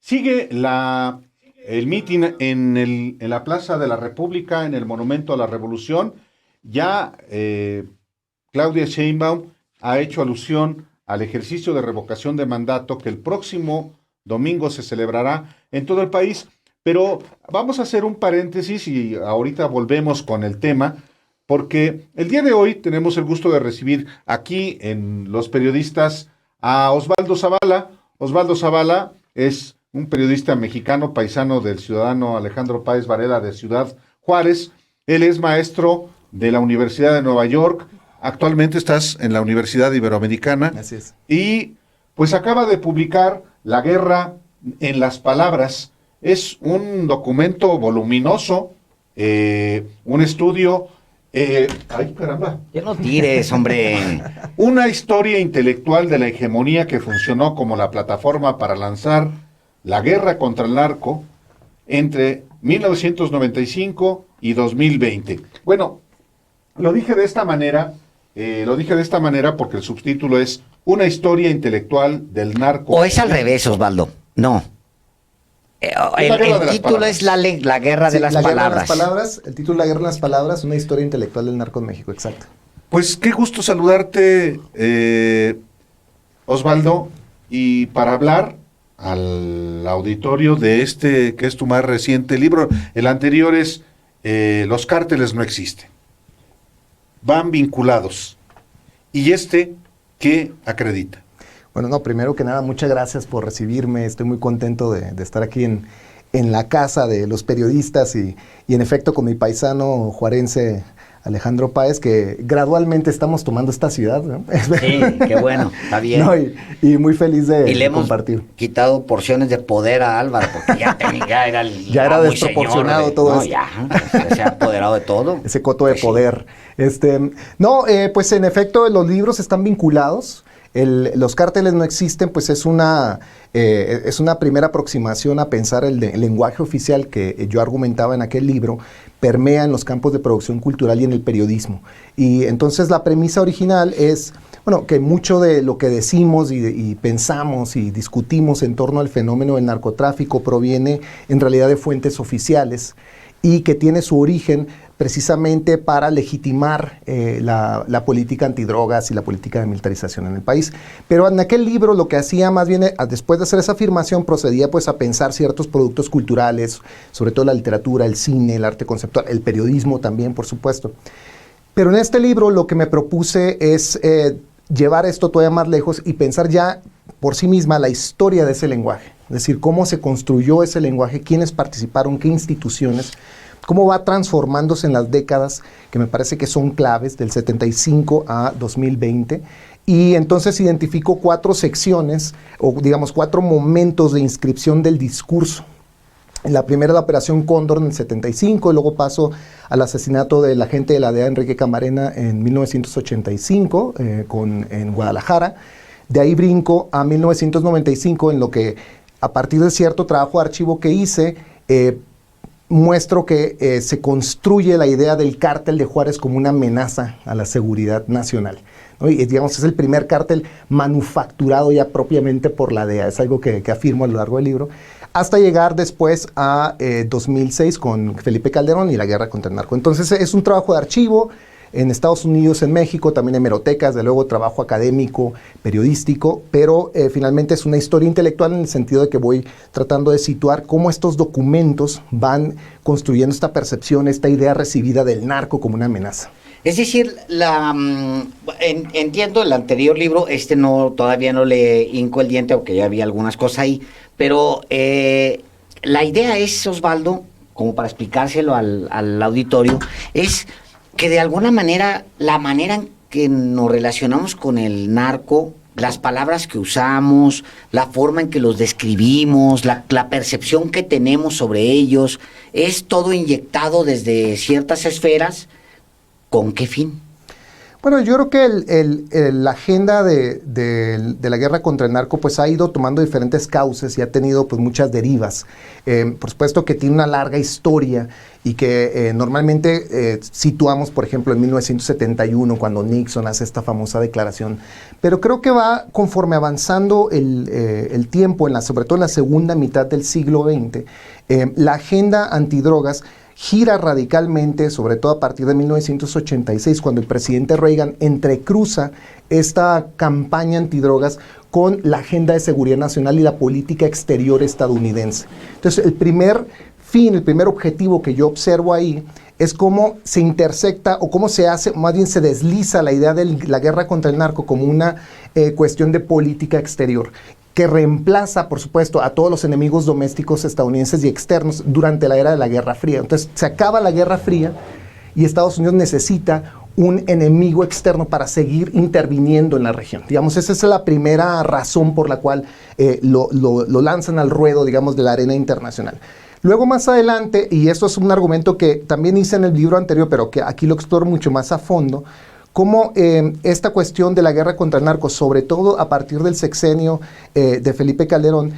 Sigue el mitin en la Plaza de la República, en el Monumento a la Revolución. Ya Claudia Sheinbaum ha hecho alusión al ejercicio de revocación de mandato que el próximo domingo se celebrará en todo el país. Pero vamos a hacer un paréntesis y ahorita volvemos con el tema, porque el día de hoy tenemos el gusto de recibir aquí en Los Periodistas a Osvaldo Zavala. Osvaldo Zavala es un periodista mexicano, paisano del ciudadano Alejandro Páez Varela de Ciudad Juárez. Él es maestro de la Universidad de Nueva York. Actualmente estás en la Universidad Iberoamericana. Así es. Y pues acaba de publicar La guerra en las palabras. Es un documento voluminoso, un estudio. ¡Ay, caramba! Ya no tires, hombre. Una historia intelectual de la hegemonía que funcionó como la plataforma para lanzar la guerra contra el narco entre 1995 y 2020. Bueno, lo dije de esta manera porque el subtítulo es Una historia intelectual del narco. O es al revés, Osvaldo. No. El título es la guerra de las palabras. El título La guerra de las palabras, una historia intelectual del narco en México, exacto. Pues qué gusto saludarte, Osvaldo, y para hablar al auditorio de este, que es tu más reciente libro. El anterior es Los cárteles no existen. Van vinculados. ¿Y este qué acredita? Bueno, no, primero que nada, muchas gracias por recibirme. Estoy muy contento de estar aquí en la casa de los periodistas y en efecto con mi paisano juarense Alejandro Páez, que gradualmente estamos tomando esta ciudad, ¿no? Sí, qué bueno, está bien. No, y muy feliz de y le hemos compartir. Quitado porciones de poder a Álvaro, porque ya era ya era desproporcionado todo no, esto. Ya se ha apoderado de todo. Ese coto de Pues poder. Pues en efecto los libros están vinculados. Los cárteles no existen, pues es una primera aproximación a pensar el lenguaje oficial que yo argumentaba en aquel libro, permea en los campos de producción cultural y en el periodismo. Y entonces la premisa original es, bueno, que mucho de lo que decimos y pensamos y discutimos en torno al fenómeno del narcotráfico proviene en realidad de fuentes oficiales y que tiene su origen precisamente para legitimar la política antidrogas y la política de militarización en el país. Pero en aquel libro lo que hacía más bien, después de hacer esa afirmación, procedía pues a pensar ciertos productos culturales, sobre todo la literatura, el cine, el arte conceptual, el periodismo también, por supuesto. Pero en este libro lo que me propuse es llevar esto todavía más lejos y pensar ya por sí misma la historia de ese lenguaje. Es decir, cómo se construyó ese lenguaje, quiénes participaron, qué instituciones, cómo va transformándose en las décadas que me parece que son claves del 75 a 2020. Y entonces identifico 4 secciones, o digamos 4 momentos de inscripción del discurso. La primera, la Operación Cóndor en el 75, y luego paso al asesinato del agente de la DEA, Enrique Camarena, en 1985, en Guadalajara. De ahí brinco a 1995, en lo que, a partir de cierto trabajo de archivo que hice, muestro que se construye la idea del cártel de Juárez como una amenaza a la seguridad nacional, ¿no? Y digamos, es el primer cártel manufacturado ya propiamente por la DEA, es algo que afirmo a lo largo del libro, hasta llegar después a 2006 con Felipe Calderón y la guerra contra el narco. Entonces es un trabajo de archivo en Estados Unidos, en México, también en hemerotecas, de luego trabajo académico, periodístico, pero finalmente es una historia intelectual en el sentido de que voy tratando de situar cómo estos documentos van construyendo esta percepción, esta idea recibida del narco como una amenaza. Es decir, entiendo el anterior libro, todavía no le hinco el diente, aunque ya había algunas cosas ahí, pero la idea es, Osvaldo, como para explicárselo al auditorio, es que de alguna manera, la manera en que nos relacionamos con el narco, las palabras que usamos, la forma en que los describimos, la percepción que tenemos sobre ellos, es todo inyectado desde ciertas esferas. ¿Con qué fin? Bueno, yo creo que la agenda de la guerra contra el narco pues ha ido tomando diferentes cauces y ha tenido pues muchas derivas. Por supuesto que tiene una larga historia y que normalmente situamos, por ejemplo, en 1971 cuando Nixon hace esta famosa declaración. Pero creo que va conforme avanzando el tiempo, sobre todo en la segunda mitad del siglo XX, la agenda antidrogas gira radicalmente, sobre todo a partir de 1986, cuando el presidente Reagan entrecruza esta campaña antidrogas con la agenda de seguridad nacional y la política exterior estadounidense. Entonces, el primer objetivo que yo observo ahí es cómo se intersecta o cómo se hace, más bien se desliza la idea de la guerra contra el narco como una cuestión de política exterior, que reemplaza, por supuesto, a todos los enemigos domésticos estadounidenses y externos durante la era de la Guerra Fría. Entonces, se acaba la Guerra Fría y Estados Unidos necesita un enemigo externo para seguir interviniendo en la región. Digamos, esa es la primera razón por la cual lo lanzan al ruedo, digamos, de la arena internacional. Luego, más adelante, y esto es un argumento que también hice en el libro anterior, pero que aquí lo exploro mucho más a fondo, cómo esta cuestión de la guerra contra el narco, sobre todo a partir del sexenio de Felipe Calderón,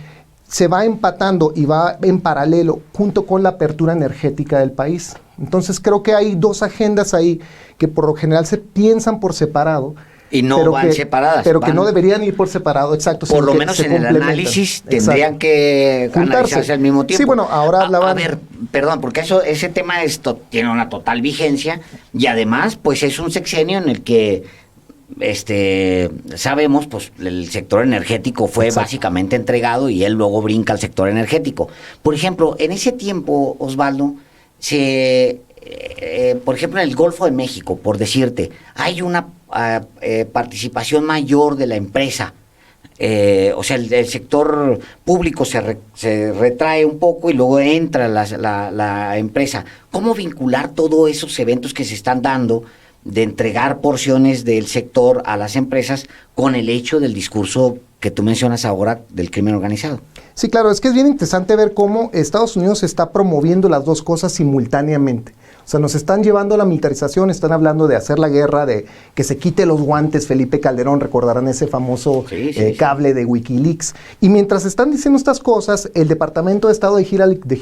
se va empatando y va en paralelo junto con la apertura energética del país. Entonces creo que hay dos agendas ahí que por lo general se piensan por separado. Y no van separadas. Pero que no deberían ir por separado, exacto. Por lo menos en el análisis tendrían que analizarse al mismo tiempo. Sí, bueno, ahora hablaban... A ver, perdón, porque ese tema tiene una total vigencia y además, pues es un sexenio en el que sabemos, pues el sector energético fue básicamente entregado y él luego brinca al sector energético. Por ejemplo, en ese tiempo, Osvaldo, por ejemplo, en el Golfo de México, por decirte, hay una participación mayor de la empresa. O sea, el sector público se retrae un poco y luego entra la empresa. ¿Cómo vincular todos esos eventos que se están dando de entregar porciones del sector a las empresas con el hecho del discurso que tú mencionas ahora del crimen organizado? Sí, claro, es que es bien interesante ver cómo Estados Unidos está promoviendo las dos cosas simultáneamente. O sea, nos están llevando a la militarización, están hablando de hacer la guerra, de que se quite los guantes. Felipe Calderón, recordarán ese famoso cable de Wikileaks. Y mientras están diciendo estas cosas, el Departamento de Estado de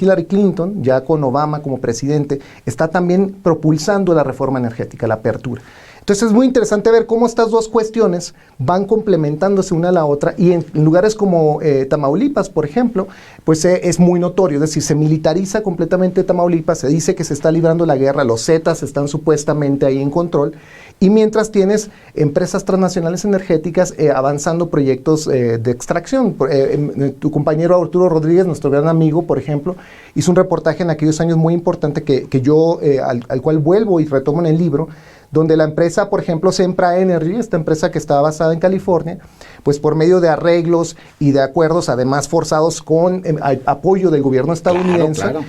Hillary Clinton, ya con Obama como presidente, está también propulsando la reforma energética, la apertura. Entonces es muy interesante ver cómo estas dos cuestiones van complementándose una a la otra y en lugares como Tamaulipas, por ejemplo, pues es muy notorio, es decir, se militariza completamente Tamaulipas, se dice que se está librando la guerra, los Zetas están supuestamente ahí en control y mientras tienes empresas transnacionales energéticas avanzando proyectos de extracción. Tu compañero Arturo Rodríguez, nuestro gran amigo, por ejemplo, hizo un reportaje en aquellos años muy importante que yo, al cual vuelvo y retomo en el libro, donde la empresa, por ejemplo, Sempra Energy, esta empresa que está basada en California, pues por medio de arreglos y de acuerdos, además forzados con apoyo del gobierno estadounidense, claro.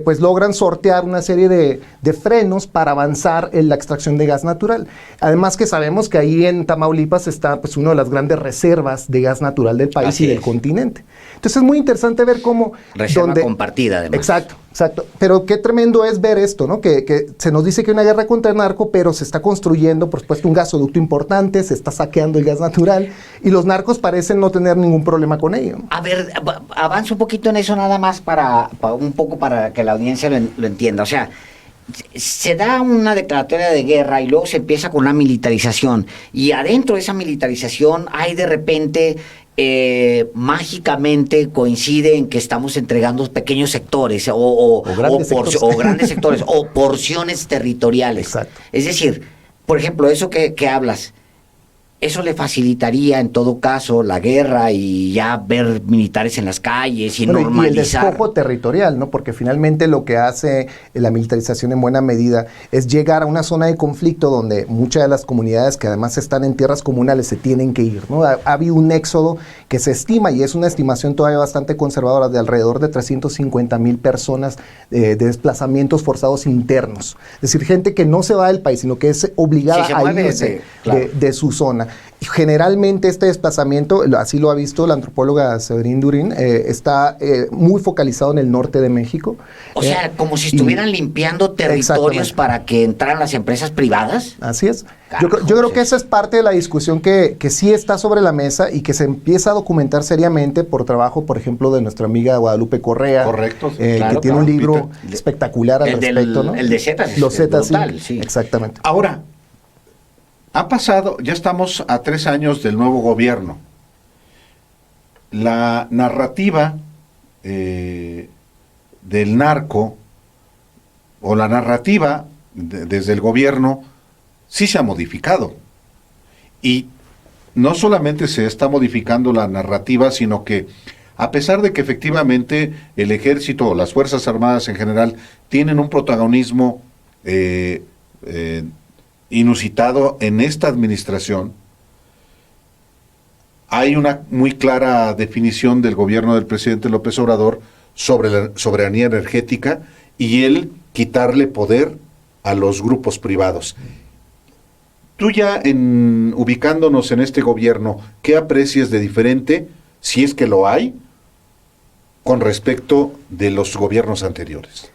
Pues logran sortear una serie de frenos para avanzar en la extracción de gas natural. Además que sabemos que ahí en Tamaulipas está pues una de las grandes reservas de gas natural del país y del continente. Entonces es muy interesante ver cómo... Reserva compartida, además. Exacto. Pero qué tremendo es ver esto, ¿no? Que se nos dice que hay una guerra contra el narco, pero se está construyendo, por supuesto, un gasoducto importante, se está saqueando el gas natural y los narcos parecen no tener ningún problema con ello. A ver, avanza un poquito en eso nada más para que la audiencia lo entienda. O sea, se da una declaratoria de guerra y luego se empieza con una militarización y adentro de esa militarización hay de repente... mágicamente coincide en que estamos entregando pequeños sectores o grandes sectores o porciones territoriales. Exacto. Es decir, por ejemplo, eso que hablas, eso le facilitaría en todo caso la guerra y ya ver militares en las calles y normalizar. Y el despojo territorial, ¿no? Porque finalmente lo que hace la militarización en buena medida es llegar a una zona de conflicto donde muchas de las comunidades que además están en tierras comunales se tienen que ir, ¿no? Ha habido un éxodo que se estima, y es una estimación todavía bastante conservadora, de alrededor de 350,000 personas de desplazamientos forzados internos. Es decir, gente que no se va del país, sino que es obligada a irse de su zona. Y generalmente este desplazamiento, así lo ha visto la antropóloga Severín Durín, está muy focalizado en el norte de México. O sea, como si estuvieran limpiando territorios para que entraran las empresas privadas. Así es. Yo creo que esa es parte de la discusión que sí está sobre la mesa y que se empieza a documentar seriamente por trabajo, por ejemplo, de nuestra amiga Guadalupe Correa. Correcto. Sí, que tiene un libro espectacular al respecto, ¿no? El de Zetas. Los Zetas, sí. Exactamente. Ahora, ha pasado, ya estamos a 3 años del nuevo gobierno. La narrativa del narco, o la narrativa desde el gobierno, sí se ha modificado. Y no solamente se está modificando la narrativa, sino que a pesar de que efectivamente el ejército o las Fuerzas Armadas en general tienen un protagonismo inusitado en esta administración, hay una muy clara definición del gobierno del presidente López Obrador sobre la soberanía energética y el quitarle poder a los grupos privados. Tú ya ubicándonos en este gobierno, ¿qué aprecias de diferente, si es que lo hay, con respecto de los gobiernos anteriores?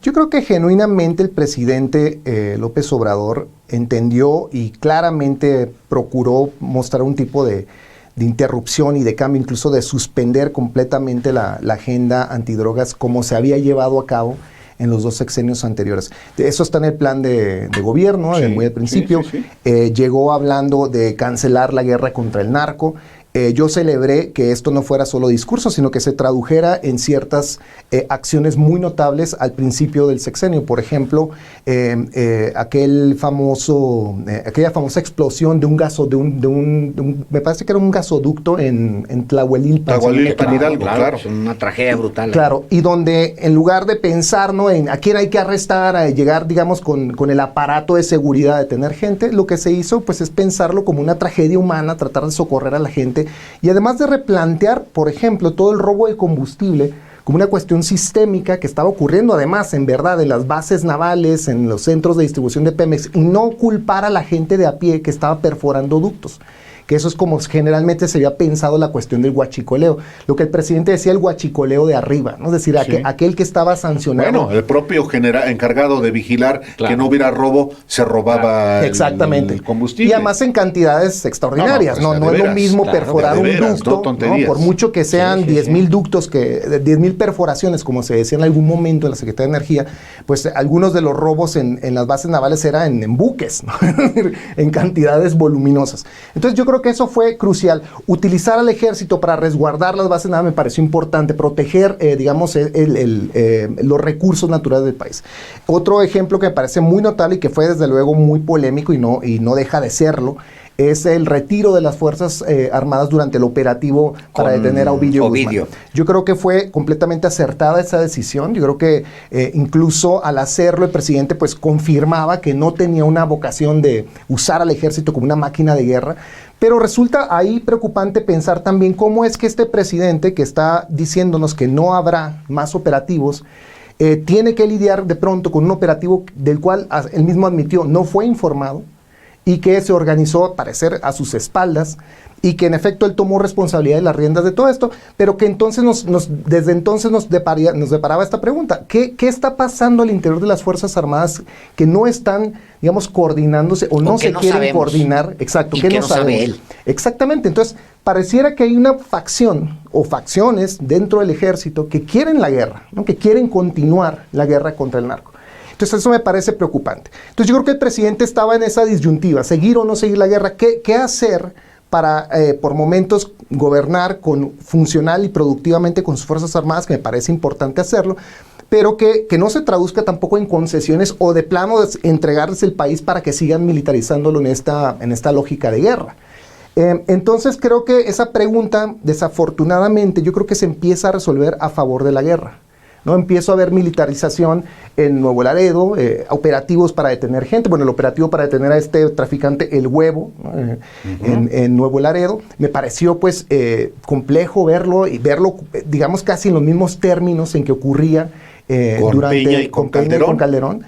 Yo creo que genuinamente el presidente López Obrador entendió y claramente procuró mostrar un tipo de interrupción y de cambio, incluso de suspender completamente la agenda antidrogas como se había llevado a cabo en los 2 sexenios anteriores. Eso está en el plan de gobierno, sí, muy al principio. Sí, sí. Llegó hablando de cancelar la guerra contra el narco. Yo celebré que esto no fuera solo discurso, sino que se tradujera en ciertas acciones muy notables al principio del sexenio. Por ejemplo, aquella famosa explosión de un me parece que era un gasoducto en Tlahuelilpan. Tlahuelilpan, Hidalgo, claro. Es una tragedia brutal. Claro, y donde en lugar de pensar, ¿no?, en a quién hay que arrestar, a llegar, digamos, con el aparato de seguridad de tener gente, lo que se hizo pues es pensarlo como una tragedia humana, tratar de socorrer a la gente. Y además de replantear, por ejemplo, todo el robo de combustible como una cuestión sistémica que estaba ocurriendo además, en verdad, en las bases navales, en los centros de distribución de Pemex, y no culpar a la gente de a pie que estaba perforando ductos. Que eso es como generalmente se había pensado la cuestión del huachicoleo. Lo que el presidente decía, el huachicoleo de arriba, ¿no? Es decir, sí, aquel que estaba sancionado. Bueno, el propio encargado de vigilar que no hubiera robo, se robaba el combustible. Y además en cantidades extraordinarias, no es lo mismo perforar un ducto, ¿no? Por mucho que sean 10,000 ductos, 10,000 perforaciones, como se decía en algún momento en la Secretaría de Energía, pues algunos de los robos en las bases navales eran en buques, ¿no? En cantidades voluminosas. Entonces yo creo que eso fue crucial. Utilizar al ejército para resguardar las bases navales me pareció importante, proteger, digamos, los recursos naturales del país. Otro ejemplo que me parece muy notable y que fue desde luego muy polémico y no deja de serlo, es el retiro de las Fuerzas Armadas durante el operativo para detener a Ovidio Guzmán. Yo creo que fue completamente acertada esa decisión. Yo creo que incluso al hacerlo el presidente pues confirmaba que no tenía una vocación de usar al ejército como una máquina de guerra. Pero resulta ahí preocupante pensar también cómo es que este presidente que está diciéndonos que no habrá más operativos, tiene que lidiar de pronto con un operativo del cual él mismo admitió no fue informado, y que se organizó, al parecer, a sus espaldas, y que en efecto él tomó responsabilidad de las riendas de todo esto, pero que entonces desde entonces nos deparaba esta pregunta: ¿qué está pasando al interior de las Fuerzas Armadas que no están, digamos, coordinándose o no se quieren coordinar? Exacto, y que no sabe él. Exactamente, entonces pareciera que hay una facción o facciones dentro del ejército que quieren la guerra, ¿no?, que quieren continuar la guerra contra el narco. Entonces eso me parece preocupante. Entonces yo creo que el presidente estaba en esa disyuntiva, seguir o no seguir la guerra, qué hacer para por momentos gobernar funcional y productivamente con sus Fuerzas Armadas, que me parece importante hacerlo, pero que no se traduzca tampoco en concesiones o de plano entregarles el país para que sigan militarizándolo en esta lógica de guerra. Entonces creo que esa pregunta, desafortunadamente, yo creo que se empieza a resolver a favor de la guerra, ¿no? Empiezo a ver militarización en Nuevo Laredo, operativos para detener gente. Bueno, el operativo para detener a este traficante, El Huevo, ¿no?, en Nuevo Laredo. Me pareció pues complejo verlo, digamos casi en los mismos términos en que ocurría con Peña y con Calderón.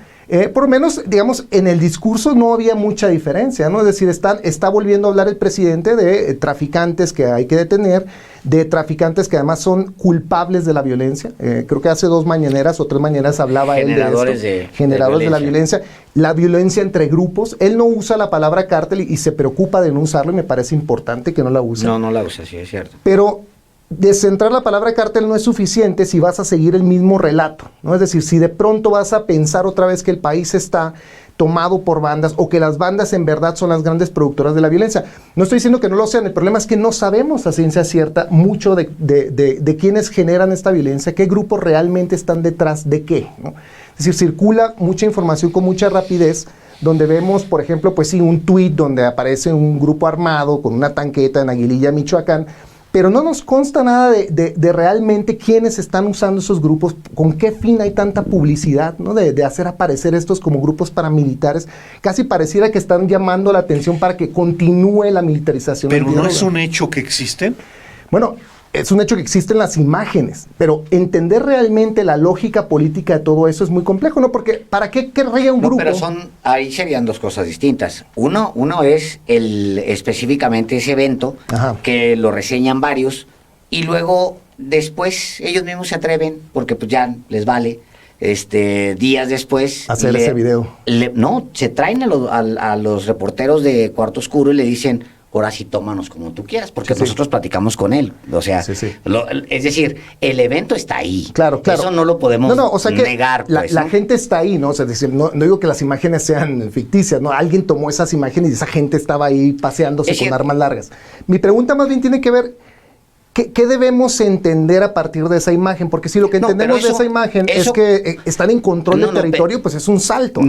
Por lo menos, digamos, en el discurso no había mucha diferencia, ¿no? Es decir, está volviendo a hablar el presidente de traficantes que hay que detener, de traficantes que además son culpables de la violencia. Creo que hace 2 mañaneras o 3 mañaneras hablaba él de esto. Generadores de la violencia. La violencia entre grupos. Él no usa la palabra cártel y se preocupa de no usarlo y me parece importante que no la use. No la usa, sí, es cierto. Pero descentrar la palabra cártel no es suficiente si vas a seguir el mismo relato, ¿no? Es decir, si de pronto vas a pensar otra vez que el país está tomado por bandas o que las bandas en verdad son las grandes productoras de la violencia. No estoy diciendo que no lo sean, el problema es que no sabemos a ciencia cierta mucho de quiénes generan esta violencia, qué grupos realmente están detrás de qué, ¿no? Es decir, circula mucha información con mucha rapidez, donde vemos, por ejemplo, pues sí, un tuit donde aparece un grupo armado con una tanqueta en Aguililla, Michoacán, pero no nos consta nada de realmente quiénes están usando esos grupos, con qué fin hay tanta publicidad, ¿no? De hacer aparecer estos como grupos paramilitares. Casi pareciera que están llamando la atención para que continúe la militarización. Pero ¿no es un hecho que existen? Bueno, es un hecho que existen las imágenes, pero entender realmente la lógica política de todo eso es muy complejo, ¿no? Porque ¿para qué querría un grupo? Pero ahí serían 2 cosas distintas. Uno es específicamente ese evento, Ajá, que lo reseñan varios, y luego después ellos mismos se atreven, porque pues ya les vale, días después... hacer ese video. No, se traen a los reporteros de Cuarto Oscuro y le dicen... ahora sí tómanos como tú quieras, porque nosotros platicamos con él. O sea, es decir, el evento está ahí. Claro. Eso no lo podemos negar. Pues, la gente está ahí, ¿no? O sea, es decir, no digo que las imágenes sean ficticias, ¿no? Alguien tomó esas imágenes y esa gente estaba ahí paseándose con armas largas. Mi pregunta más bien tiene que ver, ¿qué debemos entender a partir de esa imagen? Porque si lo que entendemos de esa imagen es que están en control del territorio, pues es un salto.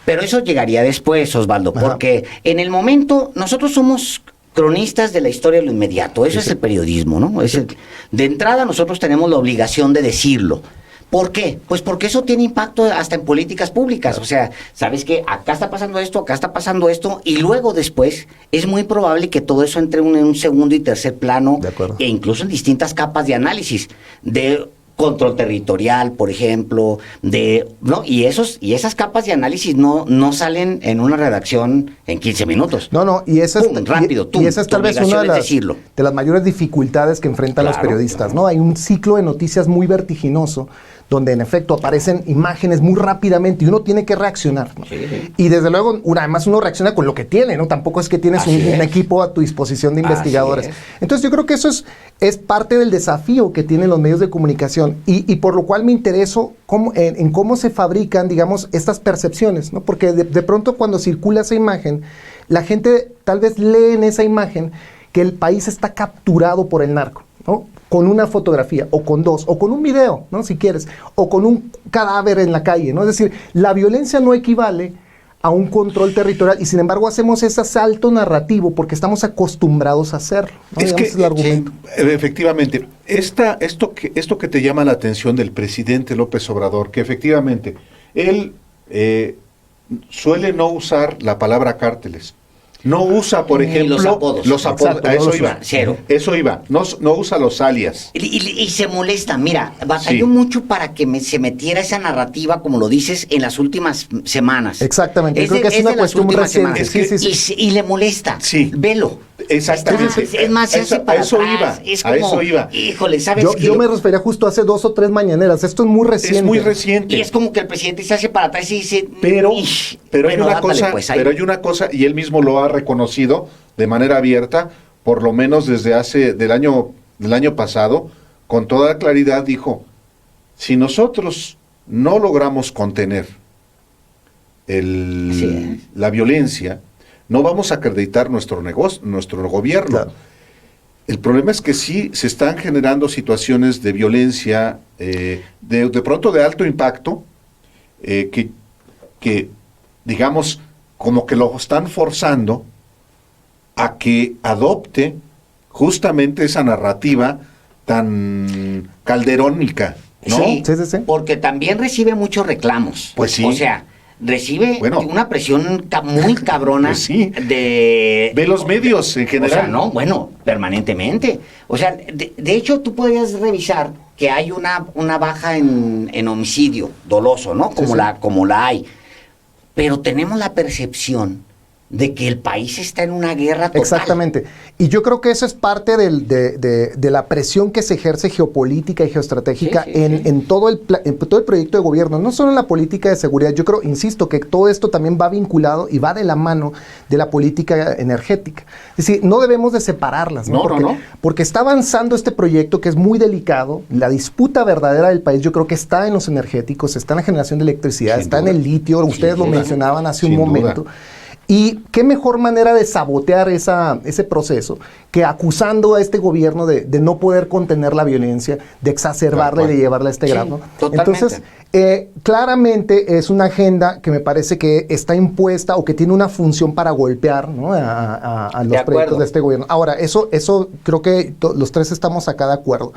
Pero eso llegaría después, Osvaldo, porque en el momento nosotros somos cronistas de la historia de lo inmediato, eso es el periodismo, ¿no? De entrada nosotros tenemos la obligación de decirlo. ¿Por qué? Pues porque eso tiene impacto hasta en políticas públicas. O sea, ¿sabes qué? Acá está pasando esto, y luego después es muy probable que todo eso entre en un segundo y tercer plano, e incluso en distintas capas de análisis, de control territorial, por ejemplo, ¿no? Y esas capas de análisis no salen en una redacción en 15 minutos. Y esa es rápido, y esa es tal vez una de las mayores dificultades que enfrentan los periodistas, ¿no? Hay un ciclo de noticias muy vertiginoso, donde en efecto aparecen imágenes muy rápidamente y uno tiene que reaccionar, ¿no? Sí. Y desde luego, además uno reacciona con lo que tiene, ¿no? Tampoco es que tienes un equipo a tu disposición de investigadores. Entonces yo creo que eso es parte del desafío que tienen los medios de comunicación y por lo cual me intereso en cómo se fabrican, digamos, estas percepciones, ¿no? Porque de pronto cuando circula esa imagen, la gente tal vez lee en esa imagen que el país está capturado por el narco, ¿no? Con una fotografía, o con 2, o con un video, ¿no? Si quieres, o con un cadáver en la calle, ¿no? Es decir, la violencia no equivale a un control territorial y sin embargo hacemos ese salto narrativo porque estamos acostumbrados a hacerlo, ¿no? Es que, el argumento. Efectivamente, esto que te llama la atención del presidente López Obrador, que efectivamente él suele no usar la palabra cárteles. No usa, por ejemplo, los apodos. Exacto, a eso iba. Cero. Eso iba. No usa los alias. Y se molesta. Mira, batalló mucho para que se metiera esa narrativa, como lo dices, en las últimas semanas. Exactamente. Creo que es una cuestión muy reciente. Y le molesta. Sí. Velo. Exactamente. Es más, se hace para atrás. A eso iba. Híjole, ¿sabes qué? Yo me refería justo hace 2 o 3 mañaneras. Esto es muy reciente. Es muy reciente. Y es como que el presidente se hace para atrás y dice... Pero hay una cosa, y él mismo lo ha reconocido de manera abierta, por lo menos desde del año pasado, con toda claridad dijo, si nosotros no logramos contener la violencia, no vamos a acreditar nuestro gobierno. Claro. El problema es que sí se están generando situaciones de violencia, de pronto de alto impacto, que digamos, como que lo están forzando a que adopte justamente esa narrativa tan calderónica, ¿no? Sí, porque también recibe muchos reclamos. Pues sí. O sea, recibe una presión muy cabrona de los medios en general. O sea, permanentemente. O sea, de hecho, tú podrías revisar que hay una baja en homicidio doloso, ¿no? Como la hay. pero tenemos la percepción de que el país está en una guerra total. Exactamente. Y yo creo que eso es parte de la presión que se ejerce geopolítica y geoestratégica en todo el proyecto de gobierno, no solo en la política de seguridad. Yo creo, insisto, que todo esto también va vinculado y va de la mano de la política energética. Es decir, no debemos de separarlas, ¿no? Porque está avanzando este proyecto que es muy delicado. La disputa verdadera del país yo creo que está en los energéticos, está en la generación de electricidad, está en el litio. Ustedes lo mencionaban hace un momento. Y qué mejor manera de sabotear ese proceso que acusando a este gobierno de no poder contener la violencia, de exacerbarla y de llevarla a este grado. Entonces, claramente es una agenda que me parece que está impuesta o que tiene una función para golpear, ¿no?, a los proyectos de este gobierno. Ahora, eso creo que los tres estamos acá de acuerdo.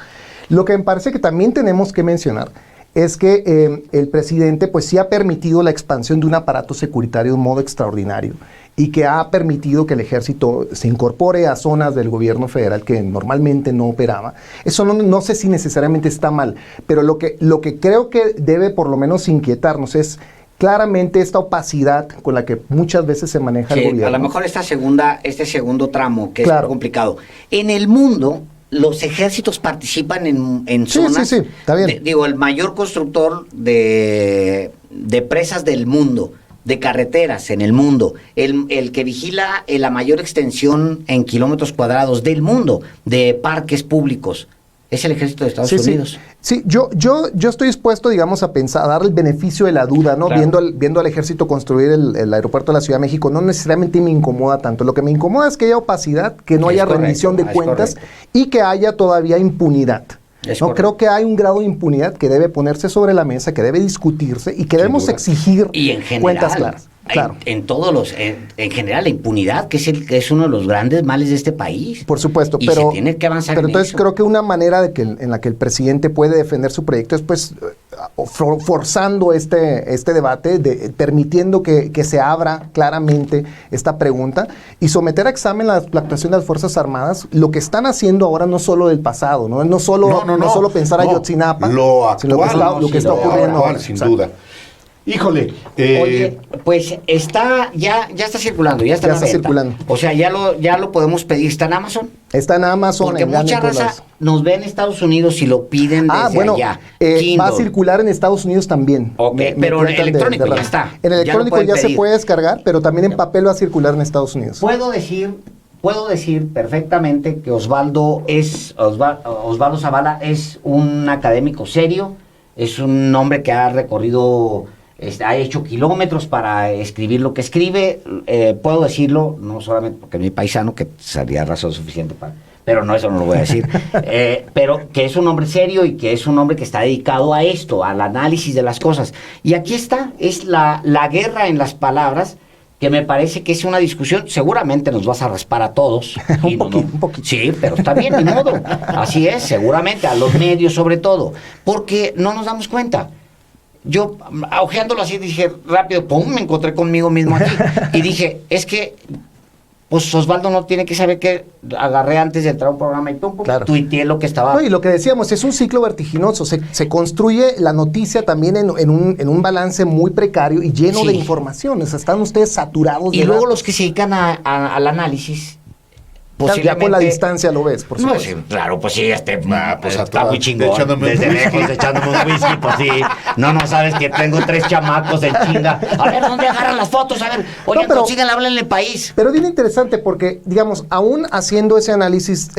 Lo que me parece que también tenemos que mencionar es que el presidente pues sí ha permitido la expansión de un aparato securitario de un modo extraordinario y que ha permitido que el ejército se incorpore a zonas del gobierno federal que normalmente no operaba. Eso no sé si necesariamente está mal, pero lo que creo que debe por lo menos inquietarnos es claramente esta opacidad con la que muchas veces se maneja el gobierno. A lo mejor este segundo tramo, que es complicado. En el mundo, los ejércitos participan en zonas. Sí, está bien. El mayor constructor de presas del mundo, de carreteras en el mundo, el que vigila la mayor extensión en kilómetros cuadrados del mundo de parques públicos, es el ejército de Estados Unidos. Sí, yo estoy dispuesto, digamos, a pensar, a dar el beneficio de la duda, ¿no? Claro. Viendo al ejército construir el aeropuerto de la Ciudad de México, no necesariamente me incomoda tanto. Lo que me incomoda es que haya opacidad, que no haya rendición de cuentas y que haya todavía impunidad. Creo que hay un grado de impunidad que debe ponerse sobre la mesa, que debe discutirse y que debemos exigir cuentas claras. Claro. En general, la impunidad, que es uno de los grandes males de este país. Por supuesto, y se tiene que avanzar. Pero entonces creo que una manera en la que el presidente puede defender su proyecto es pues forzando este debate, permitiendo que se abra claramente esta pregunta y someter a examen la actuación de las Fuerzas Armadas, lo que están haciendo ahora no solo del pasado, no solo pensar a Yotzinapa, sino lo que está ocurriendo ahora, sin duda. Híjole. Oye, pues ya está circulando, ya está circulando. O sea, ya lo podemos pedir. ¿Está en Amazon? Está en Amazon. Porque mucha raza nos ve en Estados Unidos y lo piden desde allá. Va a circular en Estados Unidos también. Pero en electrónico ya está. En electrónico ya se puede descargar, pero también en papel va a circular en Estados Unidos. Puedo decir perfectamente que Osvaldo Zavala es un académico serio, es un hombre que ha recorrido, ha hecho kilómetros para escribir lo que escribe. Puedo decirlo, no solamente porque es mi paisano, que sería razón suficiente para... Pero no, eso no lo voy a decir. Pero que es un hombre serio y que es un hombre que está dedicado a esto, al análisis de las cosas. Y aquí está, es la guerra en las palabras, que me parece que es una discusión, seguramente nos vas a raspar a todos. un poquito. Sí, pero está bien, ni modo. Así es, seguramente, a los medios sobre todo, porque no nos damos cuenta. Yo, ojeándolo así, dije rápido, pum, me encontré conmigo mismo aquí. Y dije, es que, pues Osvaldo no tiene que saber que agarré antes de entrar a un programa y pum, tuiteé lo que estaba. No, y lo que decíamos, es un ciclo vertiginoso. Se construye la noticia también en un balance muy precario y lleno de información. O sea, están ustedes saturados de y luego datos. los que se dedican al análisis. Ya con la distancia lo ves, por supuesto. No, sí, claro, pues sí, está muy chingón. Desde lejos, echándome un whisky, pues sí. No sabes que tengo 3 chamacos en chinga. A ver, ¿dónde agarran las fotos? A ver, oye, consigan hablar en el país. Pero bien interesante porque, digamos, aún haciendo ese análisis,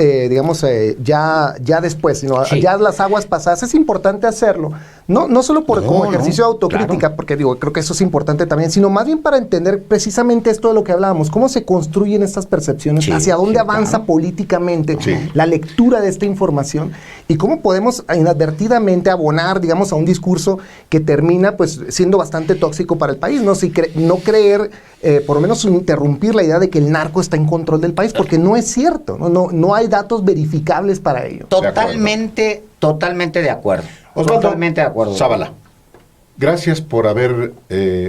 ya después, sino ya las aguas pasadas, es importante hacerlo. No solo como ejercicio de autocrítica, porque creo que eso es importante también, sino más bien para entender precisamente esto de lo que hablábamos, cómo se construyen estas percepciones, hacia dónde avanza políticamente la lectura de esta información y cómo podemos inadvertidamente abonar, digamos, a un discurso que termina pues siendo bastante tóxico para el país, ¿no? No creer, por lo menos interrumpir la idea de que el narco está en control del país, porque no es cierto, no hay datos verificables para ello. Totalmente de acuerdo. Osvaldo Totalmente de acuerdo. Zavala, gracias por haber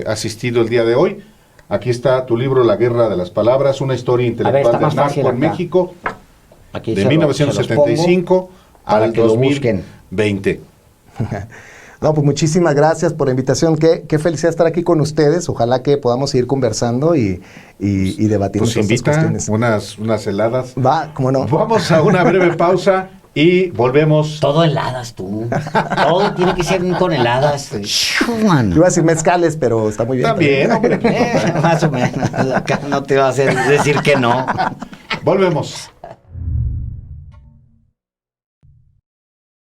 asistido el día de hoy. Aquí está tu libro, La Guerra de las Palabras, una historia intelectual del narco en México, de 1975 al 2020. No, pues muchísimas gracias por la invitación. Qué felicidad estar aquí con ustedes. Ojalá que podamos seguir conversando y debatiendo Pues todas estas invita cuestiones. unas heladas. Va, cómo no. Vamos a una breve pausa y volvemos. Todo heladas, tú. Todo tiene que ser con heladas. Iba a decir mezcales, pero está muy bien. También, hombre. Más o menos. Acá no te va a hacer decir que no. Volvemos.